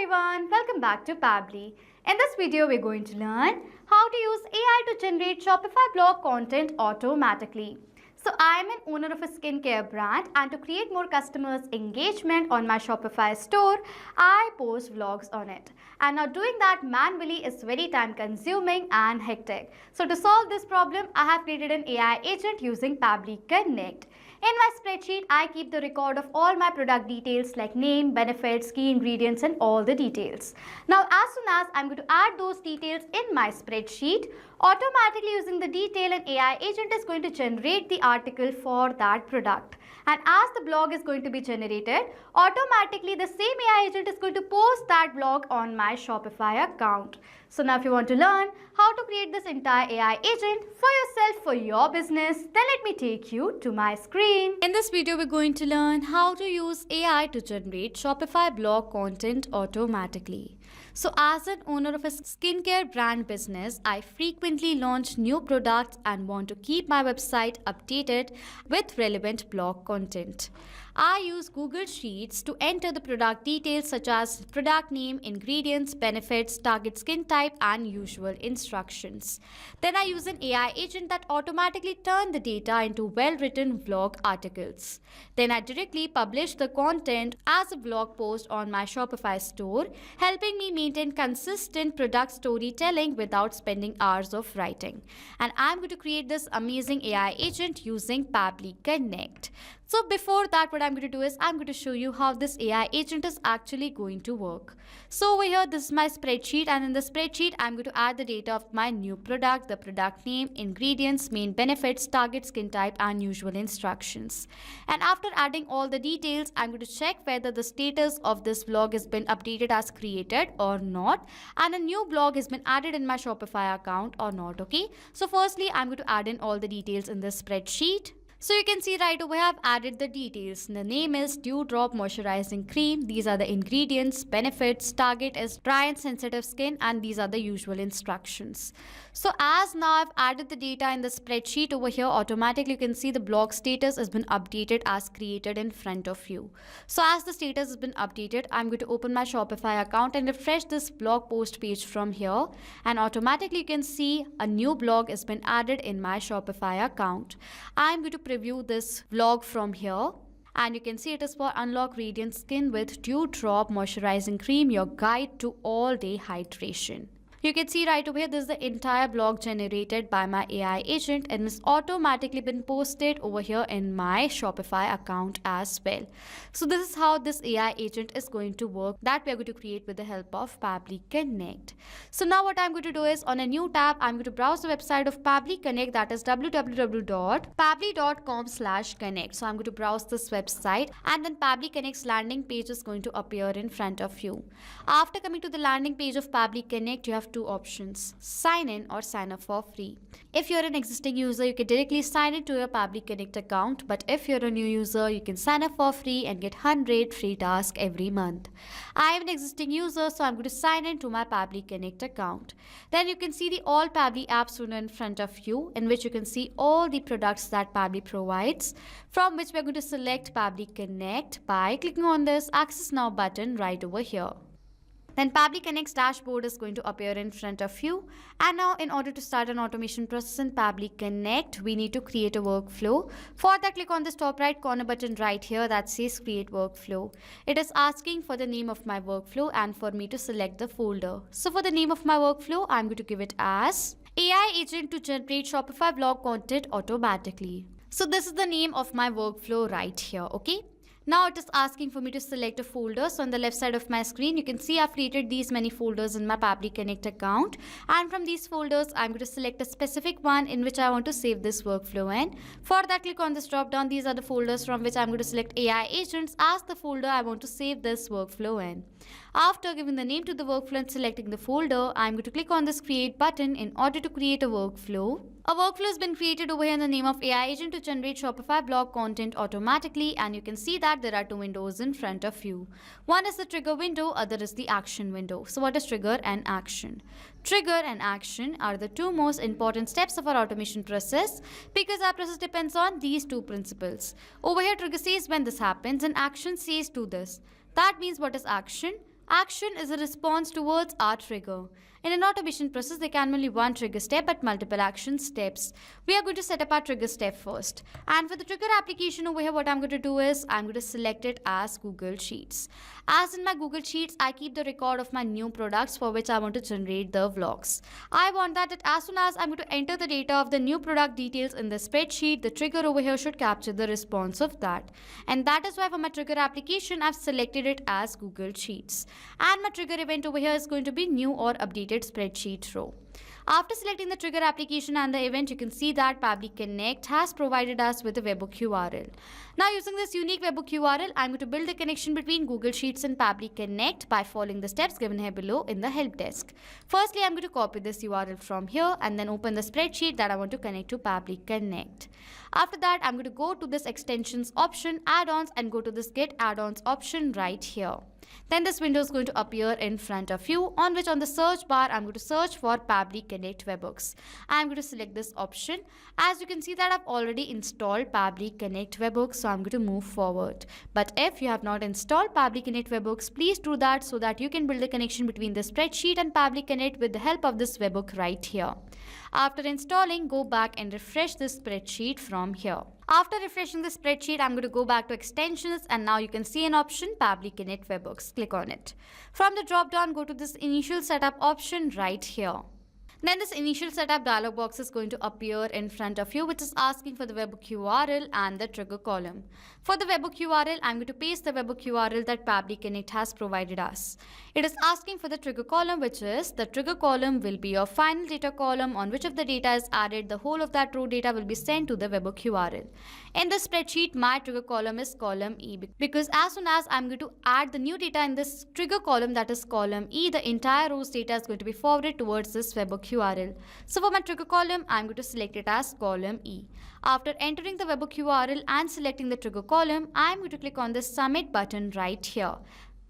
everyone, welcome back to Pabbly. In this video, we're going to learn how to use AI to generate Shopify blog content automatically. So I'm an owner of a skincare brand, and to create more customers' engagement on my Shopify store, I post vlogs on it. And now doing that manually is very time consuming and hectic. So to solve this problem, I have created an AI agent using Pabbly Connect. In my spreadsheet, I keep the record of all my product details like name, benefits, key ingredients and all the details. Now as soon as I'm going to add those details in my spreadsheet, automatically using the detail, an AI agent is going to generate the article for that product. And as the blog is going to be generated, automatically the same AI agent is going to post that blog on my Shopify account. So now if you want to learn how to create this entire AI agent for yourself, for your business, then let me take you to my screen. In this video, we're going to learn how to use AI to generate Shopify blog content automatically. So as an owner of a skincare brand business, I frequently launch new products and want to keep my website updated with relevant blog content. I use Google Sheets to enter the product details such as product name, ingredients, benefits, target skin type and usual instructions. Then I use an AI agent that automatically turns the data into well-written blog articles. Then I directly publish the content as a blog post on my Shopify store, helping me maintain consistent product storytelling without spending hours of writing. And I'm going to create this amazing AI agent using Pabbly Connect. So before that, what I'm going to do is I'm going to show you how this AI agent is actually going to work. So over here, this is my spreadsheet, and in the spreadsheet, I'm going to add the data of my new product, the product name, ingredients, main benefits, target skin type and usual instructions. And after adding all the details, I'm going to check whether the status of this blog has been updated as created or not, and a new blog has been added in my Shopify account or not. Okay, so firstly, I'm going to add in all the details in this spreadsheet. So you can see right over here, I've added the details. The name is Dew Drop Moisturizing Cream. These are the ingredients, benefits, target is dry and sensitive skin, and these are the usual instructions. So as now I've added the data in the spreadsheet over here, automatically you can see the blog status has been updated as created in front of you. So as the status has been updated, I'm going to open my Shopify account and refresh this blog post page from here. And automatically you can see a new blog has been added in my Shopify account. I'm going to preview this vlog from here, and you can see it is for Unlock Radiant Skin with Dew Drop Moisturizing Cream, your guide to all day hydration. You can see right over here, this is the entire blog generated by my AI agent and it's automatically been posted over here in my Shopify account as well. So this is how this AI agent is going to work, that we are going to create with the help of Pabbly Connect. So now what I'm going to do is, on a new tab, I'm going to browse the website of Pabbly Connect, that is www.pabbly.com/connect. So I'm going to browse this website, and then Pabbly Connect's landing page is going to appear in front of you. After coming to the landing page of Pabbly Connect, you have two options: sign in or sign up for free. If you're an existing user, you can directly sign in to your Pabbly Connect account, but if you're a new user, you can sign up for free and get 100 free tasks every month. I am an existing user, so I'm going to sign in to my Pabbly Connect account. Then you can see the all Pabbly apps in front of you, in which you can see all the products that Pabbly provides, from which we're going to select Pabbly Connect by clicking on this Access Now button right over here. Then Pabbly Connect's dashboard is going to appear in front of you. And now in order to start an automation process in Pabbly Connect, we need to create a workflow. For that, click on this top right corner button right here that says Create Workflow. It is asking for the name of my workflow and for me to select the folder. So for the name of my workflow, I'm going to give it as AI Agent to generate Shopify blog content automatically. So this is the name of my workflow right here, okay? Now it is asking for me to select a folder. So on the left side of my screen, you can see I've created these many folders in my Pabbly Connect account. And from these folders, I'm going to select a specific one in which I want to save this workflow in. For that, click on this drop down. These are the folders from which I'm going to select AI agents as the folder I want to save this workflow in. After giving the name to the workflow and selecting the folder, I'm going to click on this create button in order to create a workflow. A workflow has been created over here in the name of AI agent to generate Shopify blog content automatically, and you can see that there are two windows in front of you. One is the trigger window, other is the action window. So what is trigger and action? Trigger and action are the two most important steps of our automation process because our process depends on these two principles. Over here, trigger says when this happens and action says do this. That means what is action? Action is a response towards our trigger. In an automation process, there can be only one trigger step but multiple action steps. We are going to set up our trigger step first. And for the trigger application over here, what I'm going to do is I'm going to select it as Google Sheets. As in my Google Sheets, I keep the record of my new products for which I want to generate the vlogs. I want that as soon as I'm going to enter the data of the new product details in the spreadsheet, the trigger over here should capture the response of that. And that is why for my trigger application, I've selected it as Google Sheets. And my trigger event over here is going to be new or updated spreadsheet row. After selecting the trigger application and the event, you can see that Pabbly Connect has provided us with a webhook URL. Now using this unique webhook URL, I'm going to build a connection between Google Sheets and Pabbly Connect by following the steps given here below in the help desk. Firstly, I'm going to copy this URL from here and then open the spreadsheet that I want to connect to Pabbly Connect. After that, I'm going to go to this extensions option, add-ons, and go to this get add-ons option right here. Then this window is going to appear in front of you, on which on the search bar I'm going to search for Pabbly Connect webhooks. I'm going to select this option. As you can see that I've already installed Pabbly Connect webhooks, so I'm going to move forward. But if you have not installed Pabbly Connect webhooks, please do that so that you can build a connection between the spreadsheet and Pabbly Connect with the help of this webhook right here. After installing, go back and refresh this spreadsheet from here. After refreshing the spreadsheet, I'm going to go back to extensions and now you can see an option Pabbly Connect webhooks. Click on it. From the drop down, go to this initial setup option right here. Then this initial setup dialog box is going to appear in front of you, which is asking for the webhook URL and the trigger column. For the webhook URL, I'm going to paste the webhook URL that Pabbly Connect has provided us. It is asking for the trigger column, which is the trigger column will be your final data column on which if the data is added, the whole of that row data will be sent to the webhook URL. In the spreadsheet, my trigger column is column E because as soon as I'm going to add the new data in this trigger column, that is column E, the entire row's data is going to be forwarded towards this webhook URL. So for my trigger column, I'm going to select it as column E. After entering the webhook URL and selecting the trigger column, I'm going to click on the submit button right here.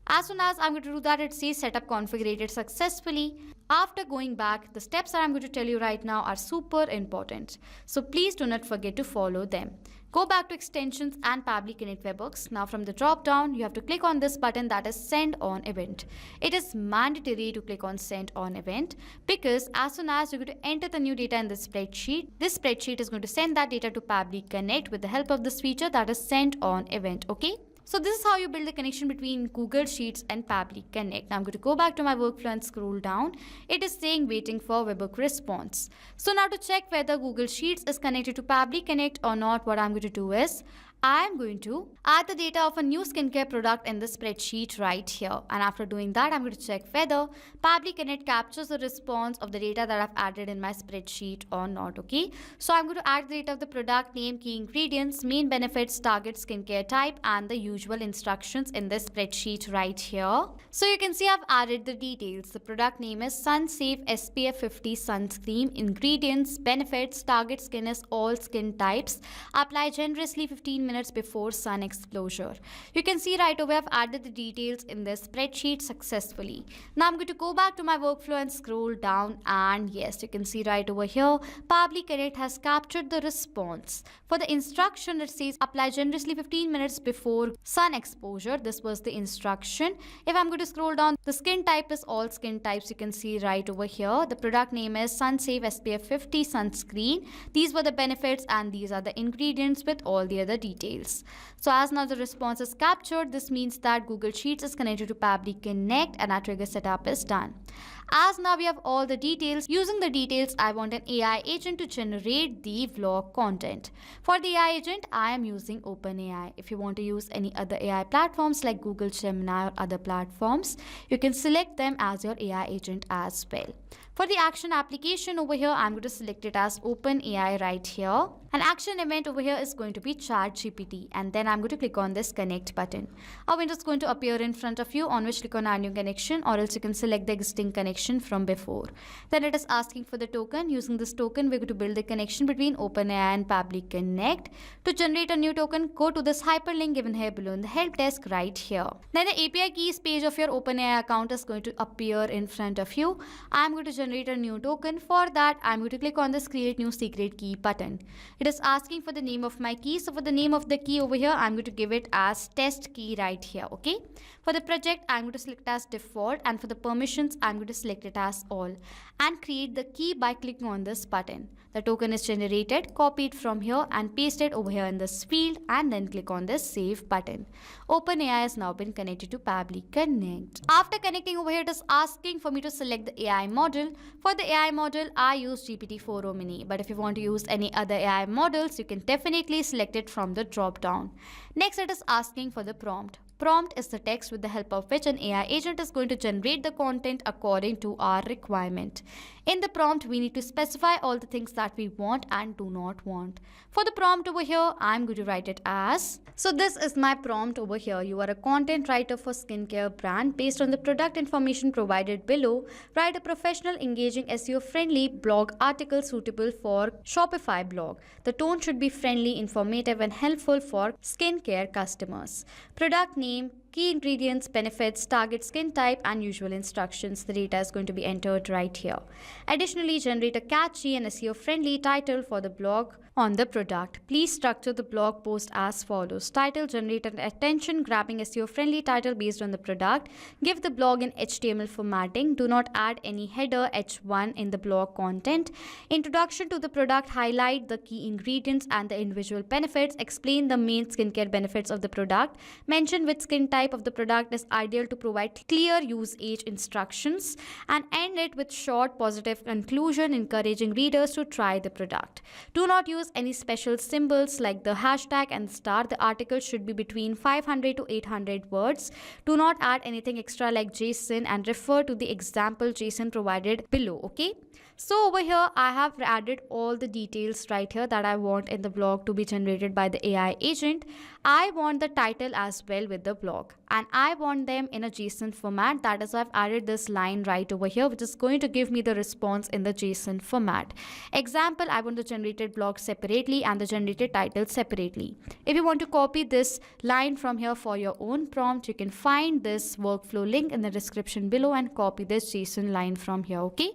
As soon as I'm going to do that, it says setup configured successfully. After going back, the steps that I'm going to tell you right now are super important. So please do not forget to follow them. Go back to extensions and Pabbly Connect webhooks. Now from the drop down, you have to click on this button that is send on event. It is mandatory to click on send on event because as soon as you're going to enter the new data in this spreadsheet is going to send that data to Pabbly Connect with the help of this feature that is send on event. Okay. So this is how you build a connection between Google Sheets and Pabbly Connect. Now I'm going to go back to my workflow and scroll down. It is saying waiting for webhook response. So now to check whether Google Sheets is connected to Pabbly Connect or not, what I'm going to do is I am going to add the data of a new skincare product in the spreadsheet right here. And after doing that, I'm going to check whether Pabbly Connect captures the response of the data that I've added in my spreadsheet or not. Okay. So I'm going to add the data of the product name, key ingredients, main benefits, target skincare type, and the usual instructions in this spreadsheet right here. So you can see I've added the details. The product name is Sun Safe SPF 50 sunscreen. Ingredients, benefits, target skin is all skin types. Apply generously 15 minutes before sun exposure. You can see right away I've added the details in this spreadsheet successfully. Now I'm going to go back to my workflow and scroll down, and yes, you can see right over here Pabbly Connect has captured the response. For the instruction, it says apply generously 15 minutes before sun exposure. This was the instruction. If I'm going to scroll down, the skin type is all skin types. You can see right over here the product name is Sun Safe SPF 50 sunscreen. These were the benefits and these are the ingredients with all the other details. So as now the response is captured, this means that Google Sheets is connected to Pabbly Connect and our trigger setup is done. As now we have all the details, using the details, I want an AI agent to generate the vlog content. For the AI agent, I am using OpenAI. If you want to use any other AI platforms like Google Gemini or other platforms, you can select them as your AI agent as well. For the action application over here, I'm going to select it as OpenAI right here. An action event over here is going to be ChatGPT, and then I'm going to click on this connect button. A window is going to appear in front of you on which click on add new connection, or else you can select the existing existing connection from before. Then it is asking for the token. Using this token, we're going to build the connection between OpenAI and Pabbly Connect. To generate a new token, go to this hyperlink given here below in the help desk right here. Then the API keys page of your OpenAI account is going to appear in front of you. I'm going to generate a new token. For that, I'm going to click on this create new secret key button. It is asking for the name of my key. So for the name of the key over here, I'm going to give it as test key right here. Okay. For the project, I'm going to select as default, and for the permissions, I'm going to select it as all and create the key by clicking on this button. The token is generated, copy it from here and paste it over here in this field and then click on this save button. OpenAI has now been connected to Pabbly Connect. After connecting over here, it is asking for me to select the AI model. For the AI model, I use GPT-4o Mini, but if you want to use any other AI models, you can definitely select it from the drop down. Next, it is asking for the prompt. Prompt is the text with the help of which an AI agent is going to generate the content according to our requirement. In the prompt, we need to specify all the things that we want and do not want. For the prompt over here, I'm going to write it as. So this is my prompt over here. You are a content writer for skincare brand. Based on the product information provided below, write a professional, engaging, SEO-friendly blog article suitable for Shopify blog. The tone should be friendly, informative, and helpful for skincare customers. Product name, key ingredients, benefits, target skin type, and usual instructions. The data is going to be entered right here. Additionally, generate a catchy and SEO-friendly title for the blog on the product. Please structure the blog post as follows. Title: generate an attention-grabbing SEO-friendly title based on the product. Give the blog in HTML formatting. Do not add any header H1 in the blog content. Introduction to the product: highlight the key ingredients and the individual benefits. Explain the main skincare benefits of the product. Mention which skin type of the product is ideal to provide clear usage instructions, and end it with short positive conclusion encouraging readers to try the product. Do not use any special symbols like the hashtag and star. The article should be between 500 to 800 words. Do not add anything extra like JSON and refer to the example JSON provided below. Okay. So over here, I have added all the details right here that I want in the blog to be generated by the AI agent. I want the title as well with the blog, and I want them in a JSON format. That is why I've added this line right over here, which is going to give me the response in the JSON format. Example, I want the generated blog separately and the generated title separately. If you want to copy this line from here for your own prompt, you can find this workflow link in the description below and copy this JSON line from here. Okay.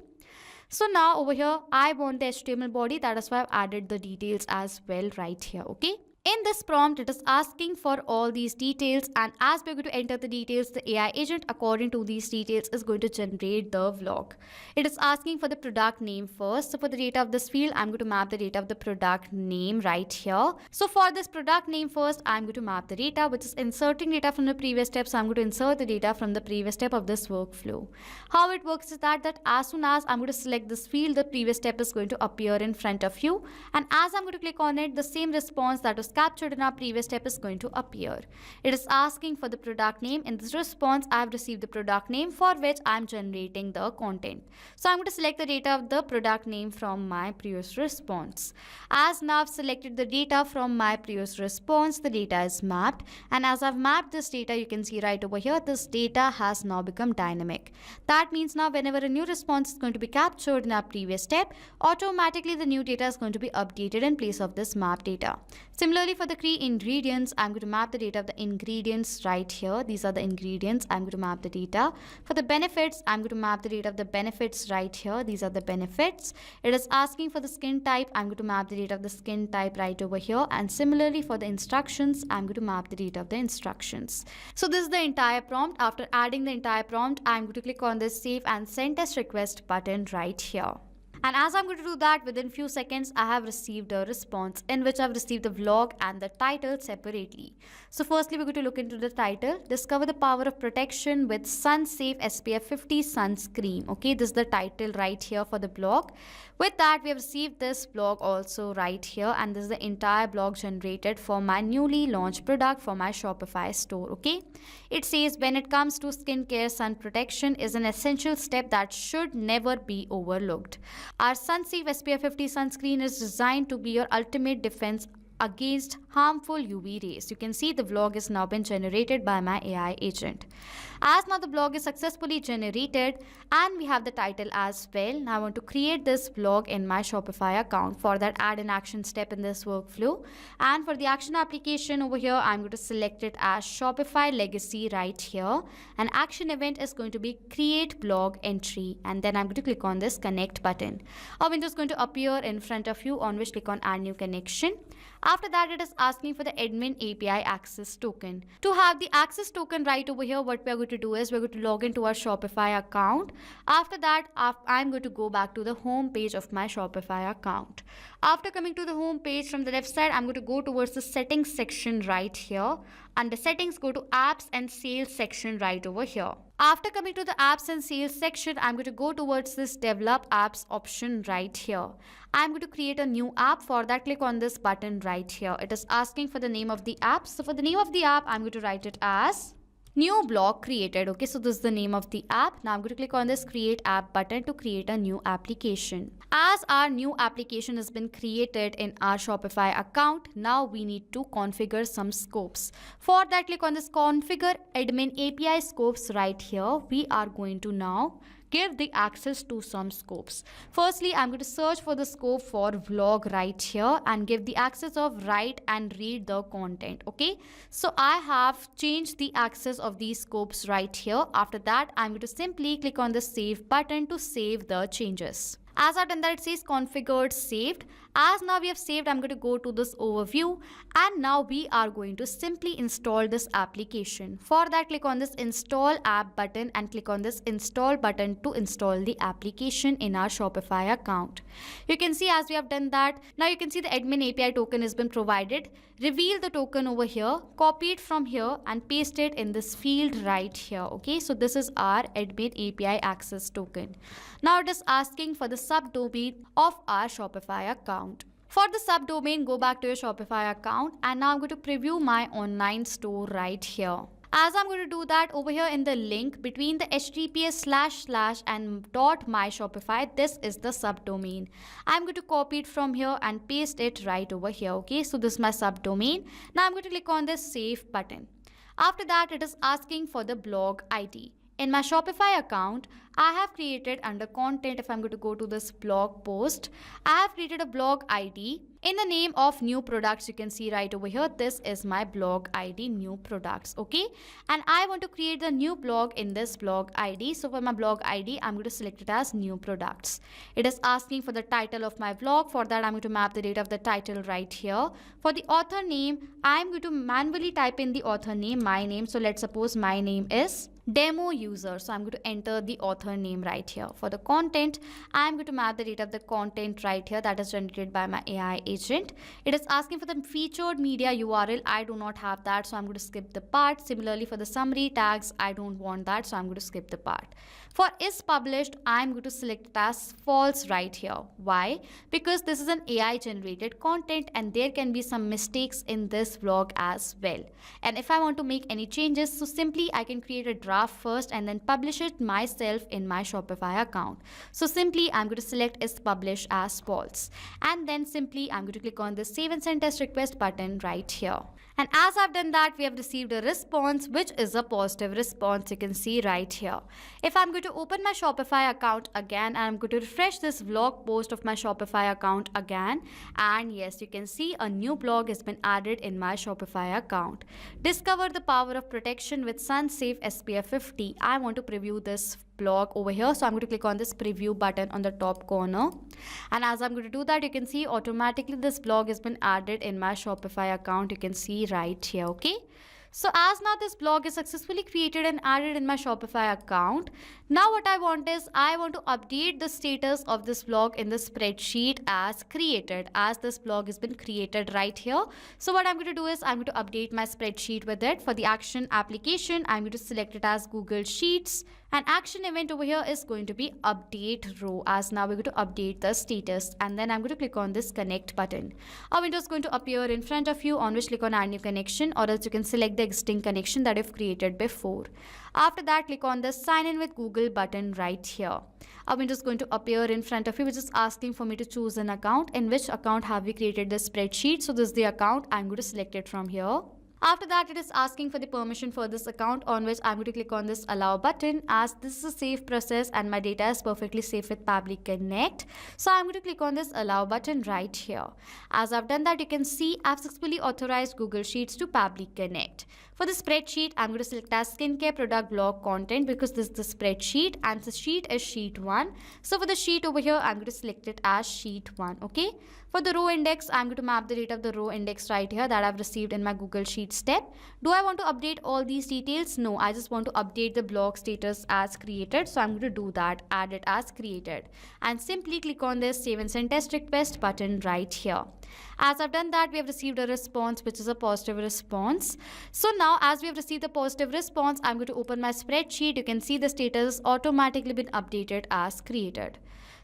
So now over here, I want the HTML body. That is why I've added the details as well right here. Okay. In this prompt, it is asking for all these details, and as we're going to enter the details, the AI agent according to these details is going to generate the vlog. It is asking for the product name first. So for the data of this field, I'm going to map the data of the product name right here. So for this product name first, I'm going to map the data, which is inserting data from the previous step. So I'm going to insert the data from the previous step of this workflow. How it works is that as soon as I'm going to select this field, the previous step is going to appear in front of you. And as I'm going to click on it, the same response that was captured in our previous step is going to appear. It is asking for the product name. In this response, I have received the product name for which I am generating the content. So I'm going to select the data of the product name from my previous response. As now I've selected the data from my previous response, the data is mapped. And as I've mapped this data, you can see right over here, this data has now become dynamic. That means now whenever a new response is going to be captured in our previous step, automatically the new data is going to be updated in place of this map data. Similarly, for the key ingredients, I'm going to map the data of the ingredients right here. These are the ingredients. I'm going to map the data. For the benefits, I'm going to map the data of the benefits right here. These are the benefits. It is asking for the skin type. I'm going to map the data of the skin type right over here. And similarly, for the instructions, I'm going to map the data of the instructions. So this is the entire prompt. After adding the entire prompt, I'm going to click on this save and send test request button right here. And as I'm going to do that, within few seconds, I have received a response in which I've received the vlog and the title separately. So firstly, we're going to look into the title. Discover the power of protection with Sun Safe SPF 50 sunscreen. Okay, this is the title right here for the blog. With that, we have received this blog also right here. And this is the entire blog generated for my newly launched product for my Shopify store. Okay, it says when it comes to skincare, sun protection is an essential step that should never be overlooked. Our SunSafe SPF 50 sunscreen is designed to be your ultimate defense against harmful UV rays. You can see the blog is now been generated by my AI agent. As now the blog is successfully generated and we have the title as well. Now I want to create this blog in my Shopify account. For that, add an action step in this workflow. And for the action application over here, I'm going to select it as Shopify Legacy right here. An action event is going to be create blog entry. And then I'm going to click on this connect button. A window is going to appear in front of you on which click on add new connection. After that, it is asking for the admin API access token. To have the access token right over here, what we are going to do is we're going to log into our Shopify account. After that, I'm going to go back to the home page of my Shopify account. After coming to the home page from the left side, I'm going to go towards the settings section right here. Under settings, go to apps and sales section right over here. After coming to the apps and sales section, I'm going to go towards this develop apps option right here. I'm going to create a new app. For that, click on this button right here. It is asking for the name of the app. So for the name of the app, I'm going to write it as new blog created. Okay, so this is the name of the app. Now I'm going to click on this create app button to create a new application. As our new application has been created in our Shopify account, now we need to configure some scopes. For that, click on this configure admin API scopes right here. We are going to now give the access to some scopes. Firstly, I'm going to search for the scope for vlog right here and give the access of write and read the content. Okay, so I have changed the access of these scopes right here. After that, I'm going to simply click on the save button to save the changes. As I've done that, it says configured saved. As now we have saved, I'm going to go to this overview and now we are going to simply install this application. For that, click on this install app button and click on this install button to install the application in our Shopify account. You can see as we have done that, now you can see the admin API token has been provided. Reveal the token over here, copy it from here and paste it in this field right here. Okay, so this is our admin API access token. Now it is asking for the subdomain of our Shopify account. For the subdomain, go back to your Shopify account and now I'm going to preview my online store right here. As I'm going to do that, over here in the link between the https / and .myshopify, this is the subdomain. I'm going to copy it from here and paste it right over here. Okay, so this is my subdomain. Now I'm going to click on this save button. After that, it is asking for the blog ID. In my Shopify account, I have created under content, if I'm going to go to this blog post, I have created a blog ID in the name of new products. You can see right over here, this is my blog ID, new products. Okay, and I want to create the new blog in this blog ID. So for my blog ID, I'm going to select it as new products. It is asking for the title of my blog. For that, I'm going to map the date of the title right here. For the author name, I'm going to manually type in the author name, my name. So let's suppose my name is demo user. So I'm going to enter the author name right here. For the content, I'm going to map the date of the content right here that is generated by my AI agent. It is asking for the featured media URL. I do not have that, so I'm going to skip the part. Similarly, for the summary tags, I don't want that, so I'm going to skip the part. For is published, I'm going to select it as false right here. Why? Because this is an AI generated content and there can be some mistakes in this vlog as well. And if I want to make any changes, so simply I can create a draft first and then publish it myself in my Shopify account. So simply I'm going to select is published as false. And then simply I'm going to click on the save and send test request button right here. And as I've done that, we have received a response, which is a positive response. You can see right here. If I'm going to open my Shopify account again, and I'm going to refresh this blog post of my Shopify account again. And yes, you can see a new blog has been added in my Shopify account. Discover the power of protection with Sun Safe SPF 50. I want to preview this blog over here, so I'm going to click on this preview button on the top corner, and as I'm going to do that, you can see automatically this blog has been added in my Shopify account. You can see right here. Okay, so as now this blog is successfully created and added in my Shopify account, now what I want is I want to update the status of this blog in the spreadsheet as created, as this blog has been created right here. So what I'm going to do is I'm going to update my spreadsheet with it. For the action application, I'm going to select it as Google Sheets. An action event over here is going to be update row, as now we're going to update the status, and then I'm going to click on this connect button. A window is going to appear in front of you on which click on add new connection, or else you can select the existing connection that you've created before. After that, click on the sign in with Google button right here. A window is going to appear in front of you which is asking for me to choose an account. In which account have we created the spreadsheet? So this is the account. I'm going to select it from here. After that, it is asking for the permission for this account, on which I'm going to click on this allow button, as this is a safe process and my data is perfectly safe with Pabbly Connect. So I'm going to click on this allow button right here. As I've done that, you can see I've successfully authorized Google Sheets to Pabbly Connect. For the spreadsheet, I'm going to select as skincare product blog content because this is the spreadsheet and the sheet is sheet 1. So for the sheet over here, I'm going to select it as sheet 1. Okay. For the row index, I'm going to map the data of the row index right here that I've received in my Google Sheet step. Do I want to update all these details? No, I just want to update the blog status as created. So I'm going to do that, add it as created. And simply click on this save and send test request button right here. As I've done that, we have received a response which is a positive response. So now as we have received the positive response, I'm going to open my spreadsheet. You can see the status automatically been updated as created.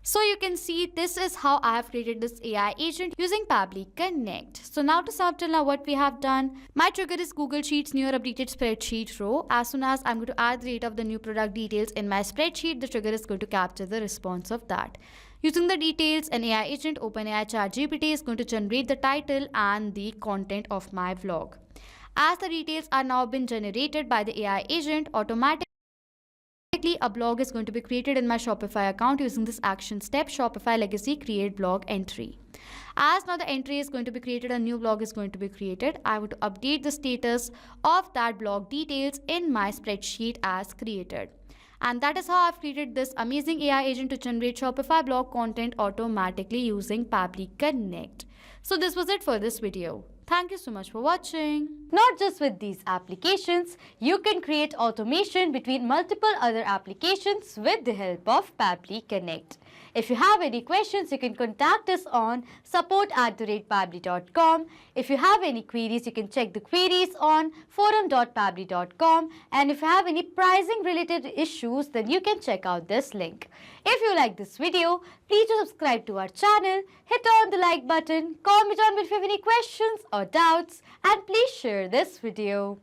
So you can see this is how I have created this AI agent using Pabbly Connect. So now to sum up till now what we have done. My trigger is Google Sheets new or updated spreadsheet row. As soon as I'm going to add the data of the new product details in my spreadsheet, the trigger is going to capture the response of that. Using the details, an AI agent, OpenAI ChatGPT, is going to generate the title and the content of my vlog. As the details are now been generated by the AI agent, automatically a blog is going to be created in my Shopify account using this action step, Shopify legacy create blog entry. As now the entry is going to be created, a new blog is going to be created. I would update the status of that blog details in my spreadsheet as created. And that is how I've created this amazing AI agent to generate Shopify blog content automatically using Pabbly Connect. So this was it for this video. Thank you so much for watching. Not just with these applications, you can create automation between multiple other applications with the help of Pabbly Connect. If you have any questions, you can contact us on support@pabbly.com. If you have any queries, you can check the queries on forum.pabbly.com. And if you have any pricing related issues, then you can check out this link. If you like this video, please do subscribe to our channel, hit on the like button, comment on if you have any questions or doubts, and please share this video.